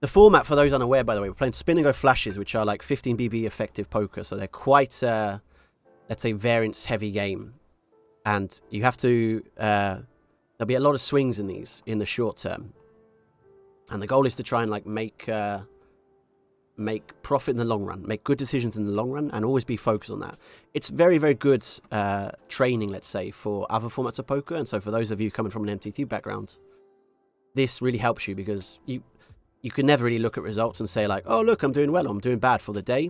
The format, for those unaware, by the way, we're playing spin and go flashes, which are like 15 BB effective poker. So they're quite, let's say, variance-heavy game. And you have to... there'll be a lot of swings in these in the short term. And the goal is to try and like make profit in the long run, make good decisions in the long run, and always be focused on that. It's very, very good training, let's say, for other formats of poker. And so for those of you coming from an MTT background, this really helps you because you can never really look at results and say like, oh, look, I'm doing well, or I'm doing bad for the day.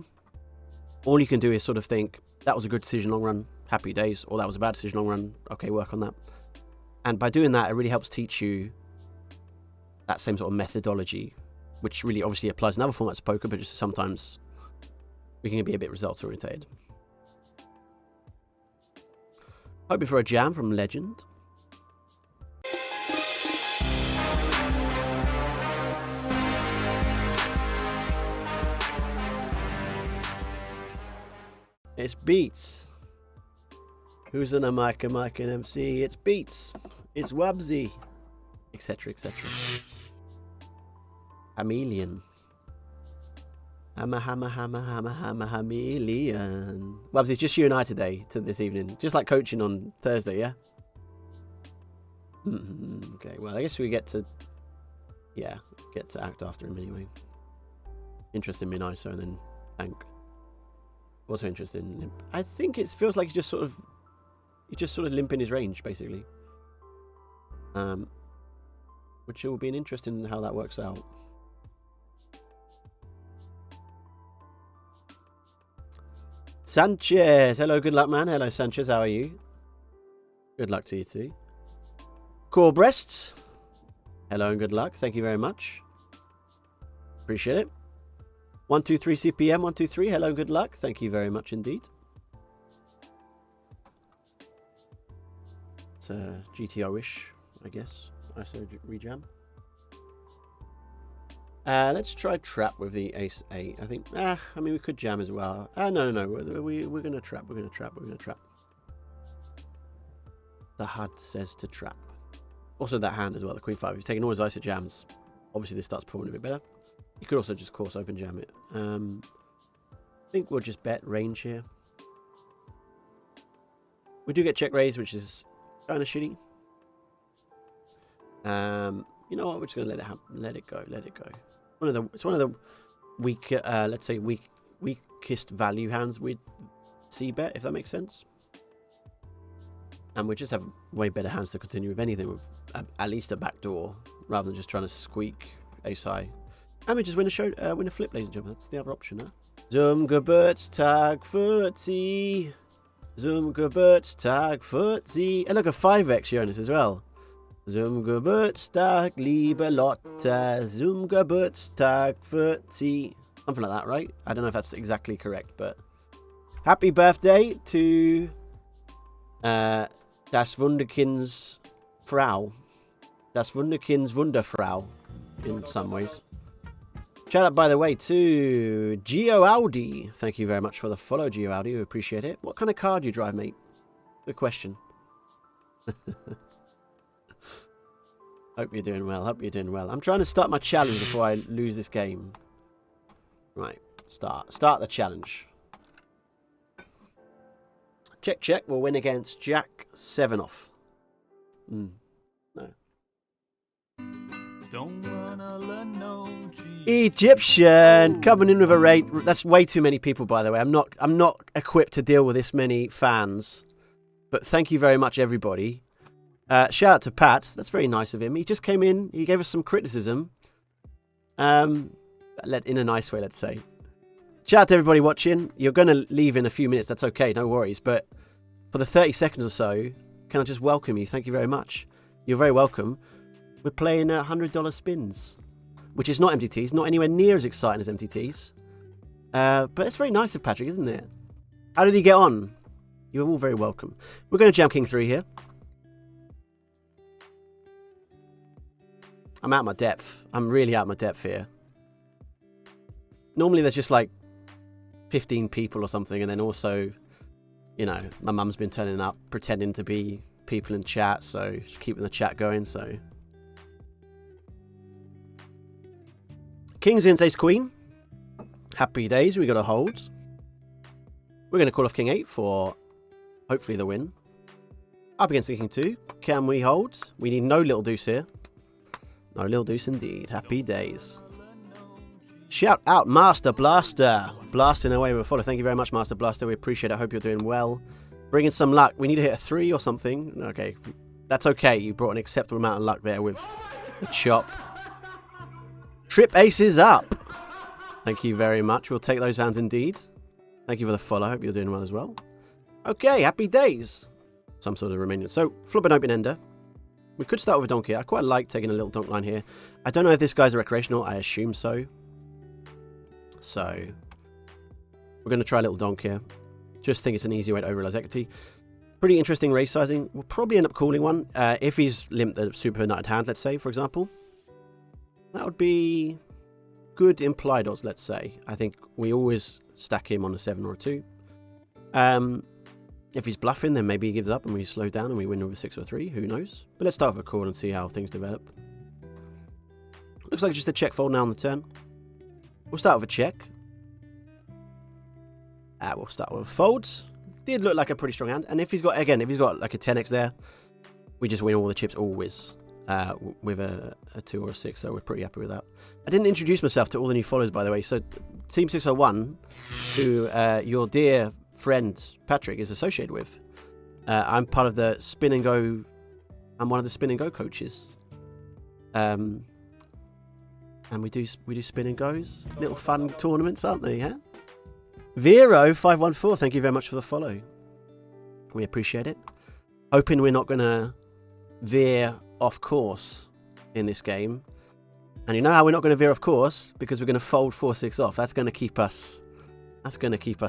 All you can do is sort of think, that was a good decision long run, happy days, or that was a bad decision long run, okay, work on that. And by doing that, it really helps teach you that same sort of methodology, which really obviously applies in other formats of poker, but just sometimes we can be a bit results orientated. Hoping for a jam from Legend. It's Beats. Who's on a mic and MC? It's Beats. It's Wubsy. Etc, etc. Chameleon. Hammer, chameleon. Wubsy, it's just you and I today, this evening. Just like coaching on Thursday, yeah? Okay, well, I guess we get to act after him anyway. Interest in Miniso and then Tank. Also interested in Limp. I think it feels like he's just sort of limp in his range, basically. Which will be an interesting how that works out. Sanchez, hello, good luck, man. Hello, Sanchez, how are you? Good luck to you too. Core breasts, hello and good luck. Thank you very much. Appreciate it. 123 CPM 123. Hello, good luck. Thank you very much indeed. It's a GTO-ish, I guess. ISO rejam. Let's try trap with the ace 8. I think. I mean, we could jam as well. No. We're gonna trap. We're gonna trap. The HUD says to trap. Also, that hand as well. The Queen 5. If you're taking all his ISO jams, obviously this starts performing a bit better. You could also just course open jam it. I think we'll just bet range here. We do get check raise, which is kind of shitty. You know what? We're just gonna let it go. It's one of the weaker, let's say weakest value hands we'd see bet, if that makes sense. And we just have way better hands to continue with anything with at least a backdoor, rather than just trying to squeak ace high. And we just win a flip, ladies and gentlemen. That's the other option, huh? Zumgeburtstag Footsy. Zumgeburtstag Footsy. And look, a 5x Jonas as well. Zumgeburtstag liebe Lotte. Zumgeburtstag Footsy. Something like that, right? I don't know if that's exactly correct, but happy birthday to Das Wunderkinds Frau. Das Wunderkinds Wunderfrau in some ways. Shout out, by the way, to Gio Audi. Thank you very much for the follow, Gio Audi. We appreciate it. What kind of car do you drive, mate? Good question. Hope you're doing well. I'm trying to start my challenge before I lose this game. Right. Start the challenge. Check. We'll win against Jack 7 off. No. Don't wanna learn no Egyptian coming in with a rate. That's way too many people, by the way. I'm not equipped to deal with this many fans. But thank you very much, everybody. Shout out to Pat. That's very nice of him. He just came in. He gave us some criticism. In a nice way, let's say. Shout out to everybody watching. You're going to leave in a few minutes. That's okay. No worries. But for the 30 seconds or so, can I just welcome you? Thank you very much. You're very welcome. We're playing $100 spins, which is not MTTs. Not anywhere near as exciting as MTTs. But it's very nice of Patrick, isn't it? How did he get on? You're all very welcome. We're going to jam King 3 here. I'm out of my depth. I'm really out of my depth here. Normally there's just like 15 people or something, and then also, you know, my mum's been turning up, pretending to be people in chat, so she's keeping the chat going, so. King's against ace queen. Happy days. We got a hold. We're going to call off king 8 for hopefully the win. Up against the king 2. Can we hold? We need no little deuce here. No little deuce indeed. Happy days. Shout out Master Blaster. Blasting away with a follow. Thank you very much, Master Blaster. We appreciate it. Hope you're doing well. Bringing some luck. We need to hit a 3 or something. Okay. That's okay. You brought an acceptable amount of luck there with the chop. Trip aces up. Thank you very much. We'll take those hands indeed. Thank you for the follow. Hope you're doing well as well. Okay. Happy days. Some sort of Romanian. So, flip an open ender. We could start with a donk here. I quite like taking a little donk line here. I don't know if this guy's a recreational. I assume so. So, we're going to try a little donk here. Just think it's an easy way to overrealize equity. Pretty interesting raise sizing. We'll probably end up calling one. If he's limped a super nutted hand, let's say, for example. That would be good implied odds, let's say. I think we always stack him on a 7 or a 2. If he's bluffing, then maybe he gives up and we slow down and we win with a 6 or 3. Who knows? But let's start with a call and see how things develop. Looks like just a check fold now on the turn. We'll start with a check. We'll start with a fold. Did look like a pretty strong hand. And if he's got, again, if he's got like a 10x there, we just win all the chips always with a 2 or a 6. So we're pretty happy with that. I didn't introduce myself to all the new followers, by the way. So Team 601, who your dear friend Patrick is associated with. I'm part of the Spin and Go. I'm one of the Spin and Go coaches. And we do Spin and Goes. Little fun tournaments, aren't they? Yeah. Vero514, thank you very much for the follow. We appreciate it. Hoping we're not going to veer off course in this game. And you know how we're not going to veer off course? Because we're going to fold 4-6 off. That's going to keep us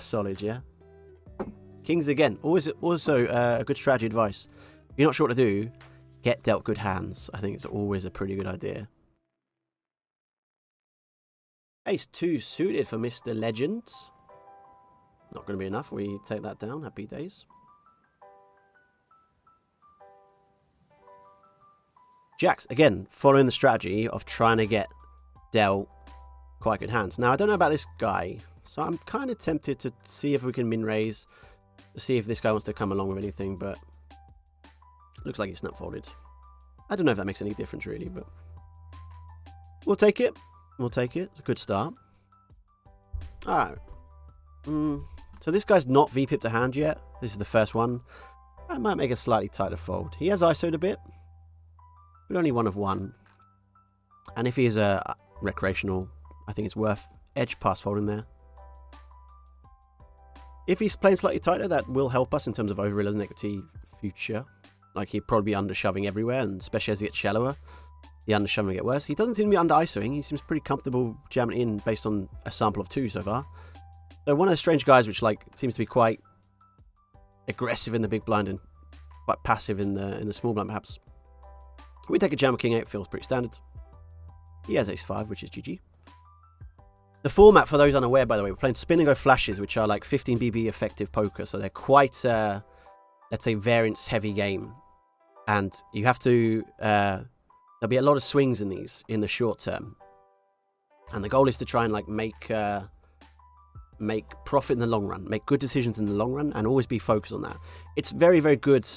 solid, yeah? Kings again. Also a good strategy advice. If you're not sure what to do, get dealt good hands. I think it's always a pretty good idea. Ace 2 suited for Mr. Legend. Not going to be enough. We take that down. Happy days. Jacks, again, following the strategy of trying to get dealt quite good hands. Now, I don't know about this guy, so I'm kind of tempted to see if we can min-raise, to see if this guy wants to come along with anything, but looks like he's snap folded. I don't know if that makes any difference, really, but we'll take it. We'll take it. It's a good start. All right. So this guy's not V-pipped a hand yet. This is the first one. I might make a slightly tighter fold. He has ISO'd a bit, but only 1 of 1. And if he is a recreational, I think it's worth edge pass folding there. If he's playing slightly tighter, that will help us in terms of over-realizing equity future. Like, he'd probably be under-shoving everywhere, and especially as he gets shallower, the under-shoving will get worse. He doesn't seem to be under-ISOing. He seems pretty comfortable jamming in based on a sample of 2 so far. So one of those strange guys which like seems to be quite aggressive in the big blind and quite passive in the small blind perhaps. We take a jam of king 8, feels pretty standard. He has ace 5, which is GG. The format, for those unaware, by the way, we're playing Spin and Go flashes, which are like 15 BB effective poker, so they're quite, let's say, variance-heavy game. And you have to, there'll be a lot of swings in these in the short term. And the goal is to try and like make profit in the long run, make good decisions in the long run, and always be focused on that. It's very, very good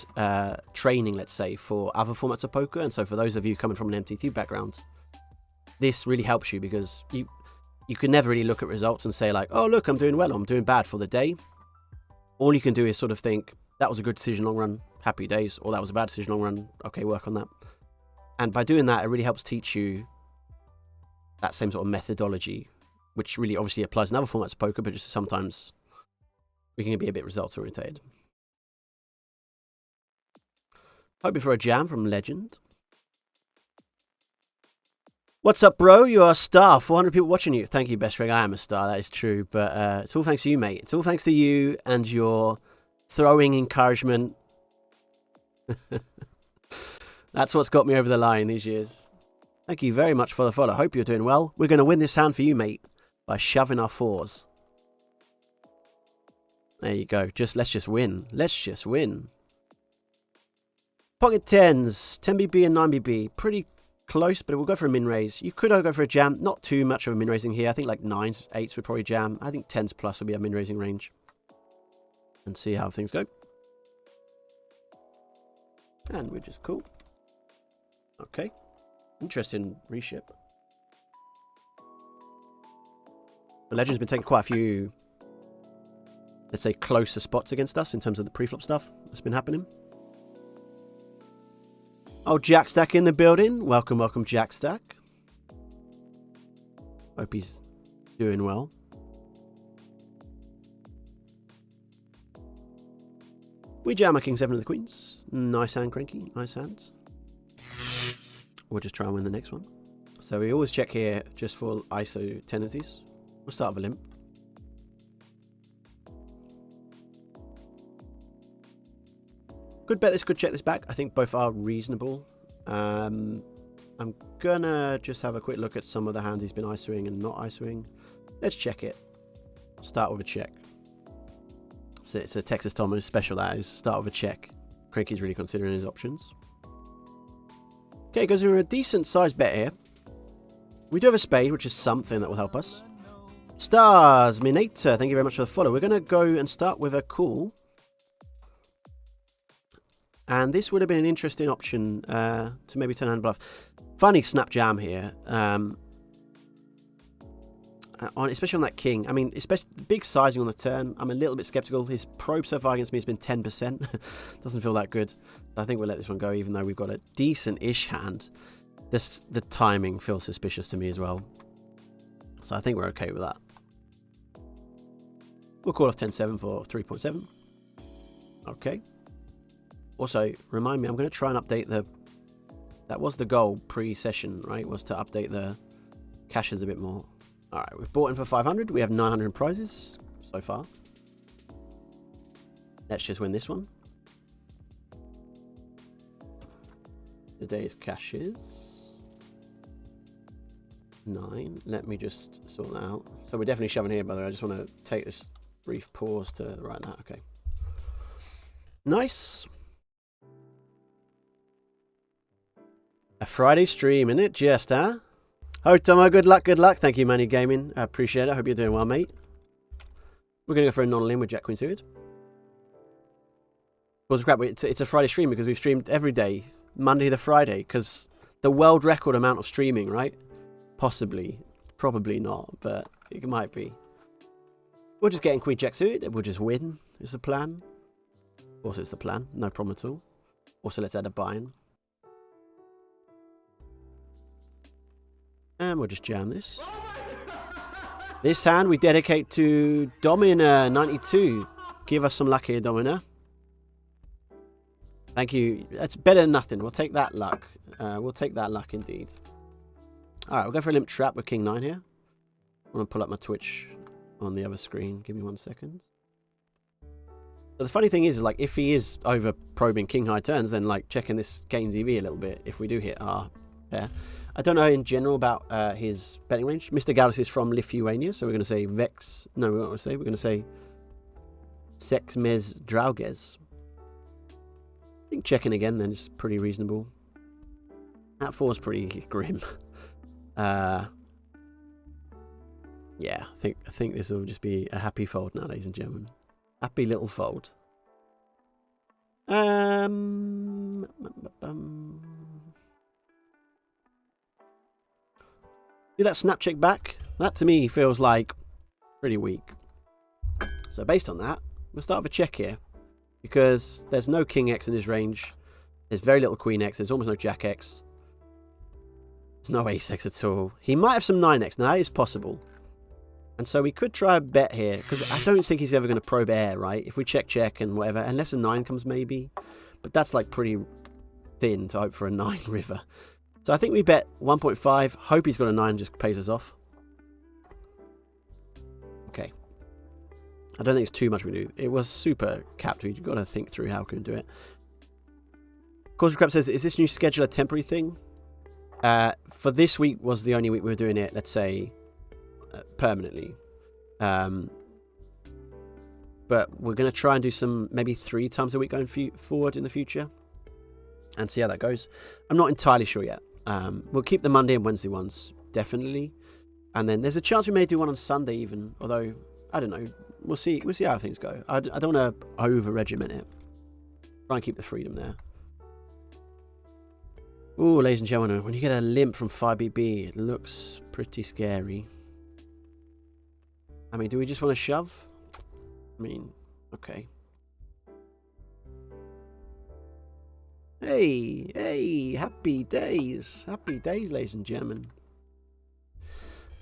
training, let's say, for other formats of poker. And so for those of you coming from an MTT background, this really helps you because you can never really look at results and say like, oh, look, I'm doing well, or I'm doing bad for the day. All you can do is sort of think, that was a good decision long run, happy days, or that was a bad decision long run, okay, work on that. And by doing that, it really helps teach you that same sort of methodology, which really obviously applies in other formats of poker, but just sometimes we can be a bit results orientated. Hoping for a jam from Legend. What's up, bro? You are a star. 400 people watching you. Thank you, best friend. I am a star, that is true. But it's all thanks to you, mate. It's all thanks to you and your throwing encouragement. That's what's got me over the line these years. Thank you very much for the follow. Hope you're doing well. We're going to win this hand for you, mate, by shoving our 4s. There you go. Let's just win. Let's just win. Pocket 10s, 10BB and 9BB. Pretty close, but we'll go for a min raise. You could go for a jam. Not too much of a min raising here. I think like 9s, 8s would probably jam. I think 10s plus would be a min raising range. And see how things go. And we're just cool. Okay. Interesting reship. The Legend's been taking quite a few, let's say, closer spots against us in terms of the preflop stuff that's been happening. Oh, Jackstack in the building. Welcome, welcome, Jackstack. Hope he's doing well. We jam a King 7 of the Queens. Nice hand, Cranky. Nice hands. We'll just try and win the next one. So we always check here just for ISO tendencies. We'll start with a limp. Good bet this, could check this back. I think both are reasonable. I'm gonna just have a quick look at some of the hands he's been ISOing and not ISOing. Let's check it. Start with a check. So it's a Texas Thomas special, that is. Start with a check. Cranky's really considering his options. Okay, goes in a decent sized bet here. We do have a spade, which is something that will help us. Stars, Minator, thank you very much for the follow. We're going to go and start with a call. And this would have been an interesting option to maybe turn hand bluff. Funny snap jam here. Especially on that king. I mean, especially the big sizing on the turn. I'm a little bit skeptical. His probe so far against me has been 10%. Doesn't feel that good. I think we'll let this one go, even though we've got a decent-ish hand. The timing feels suspicious to me as well. So I think we're okay with that. We'll call off 10-7 for 3.7. Okay. Also, remind me, I'm going to try and update the... That was the goal pre-session, right? Was to update the caches a bit more. Alright, we've bought in for 500. We have 900 prizes so far. Let's just win this one. Today's caches. 9. Let me just sort that out. So we're definitely shoving here, by the way. I just want to take this brief pause to write that. Okay. Nice. A Friday stream, isn't it? Just, huh? Oh, Tomo, good luck, good luck. Thank you, Manu Gaming. I appreciate it. I hope you're doing well, mate. We're going to go for a non-limb with Jack Queen suited. Well, crap, it's a Friday stream because we've streamed every day, Monday to Friday, because the world record amount of streaming, right? Possibly. Probably not, but it might be. We're just getting Queen Jack suited. We'll just win, is the plan. Of course, it's the plan. No problem at all. Also, let's add a buy-in. And we'll just jam this. This hand we dedicate to Domina92. Give us some luck here, Domina. Thank you. That's better than nothing. We'll take that luck. We'll take that luck indeed. Alright, we'll go for a limp trap with King 9 here. I'm going to pull up my Twitch on the other screen. Give me 1 second. But the funny thing is, like, if he is over probing King High turns, then, like, checking this gains EV a little bit if we do hit our pair. I don't know in general about his betting range. Mr. Galaxy is from Lithuania, so we're going to say Vex. No, we're not going to say. We're going to say Sexmez Drauges. I think checking again then is pretty reasonable. That 4 is pretty grim. Yeah, I think this will just be a happy fold now, ladies and gentlemen. Happy little fold. See that snap check back? That to me feels like pretty weak. So based on that, we'll start with a check here. Because there's no King X in his range. There's very little Queen X. There's almost no Jack X. There's no Ace X at all. He might have some 9X. Now, that is possible. And so we could try a bet here. Because I don't think he's ever going to probe air, right? If we check and whatever. Unless a 9 comes, maybe. But that's like pretty thin to hope for a 9 river. So I think we bet 1.5. Hope he's got a 9, just pays us off. Okay. I don't think it's too much we do. It was super capped. We've got to think through how we can do it. Causal Crab says, is this new schedule a temporary thing? For this week was the only week we were doing it, let's say, permanently. But we're going to try and do some, maybe 3 times a week going forward in the future. And see how that goes. I'm not entirely sure yet. We'll keep the Monday and Wednesday ones, definitely. And then there's a chance we may do one on Sunday even, although, I don't know. We'll see how things go. I don't want to over-regiment it. Try and keep the freedom there. Ooh, ladies and gentlemen, when you get a limp from 5BB, it looks pretty scary. I mean, do we just want to shove? I mean, okay. Hey, happy days. Happy days, ladies and gentlemen.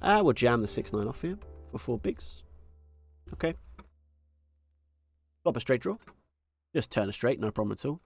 We'll jam the 6-9 off here for 4 bigs. Okay. Flop a straight draw. Just turn a straight, no problem at all.